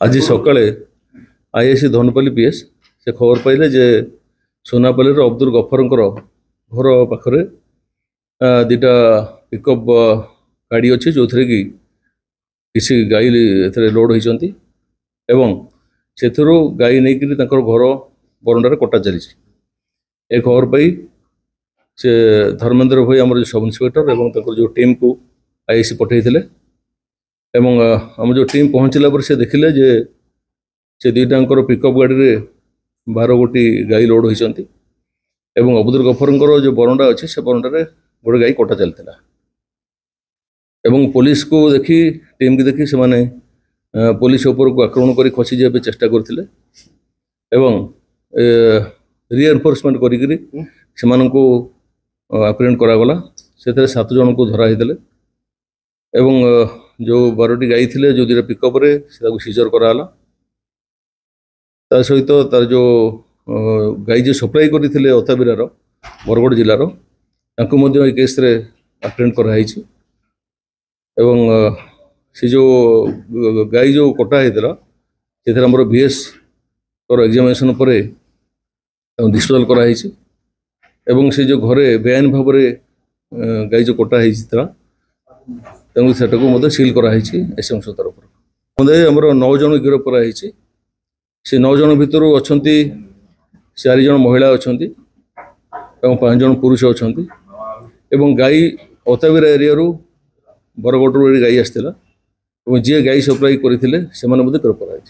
आज सकाळे ISC धनपल्ली PS से खबर पाइले जे सोनापल्ली अब्दुल गफरंकर घर पाखरे दुटा पिकअप गाड़ी अच्छी जो थे कि किसी गाई लोड होती से गाई नहीं घर बरंडार कटा चली ए खबर पाई से धर्मेंद्र भाई आम सब इन्स्पेक्टर और जो टीम को आईएससी पठे आम जो टीम पहुँचला पर से देखिले जे से दुईटांकर पिकअप गाड़ी रे 12 गोटी गाई लोड होती अब्दुल गफरंकर जो बरंडा अच्छी से बरंडार गोटे गाई कटा चलता पुलिस को देखी टीम की देखी से माने पुलिस ऊपर को आक्रमण कर खसी जाए चेष्टा करते रिएनफोर्समेंट करी एप्रिहेंड करागला से 7 जन को धरा होते जो 12टी गाई थे जो दुटा पिकअप रे सीजर कराला सहित तार जो गाई जो सप्लाई करते अताबिरार बरगढ़ जिलार केस रे एप्रिहेंड कराई से जो गाई जो कटा होता से आम बीएस एग्जामिनेशन पर डिस्पोजल कराई से जो घरे बेआईन भाव में गाई जो कटा होता सील कराई एसएमसी तरफ आमर 9 जन गिरफ कराई से 9 जन भितर अच्छा 4 जन महिला अच्छा 5 जन पुरुष अच्छा गाई अताबिरा एरिया बरगढ़ गाई आसला जी गाई सप्लाई करते गिरफ कराई।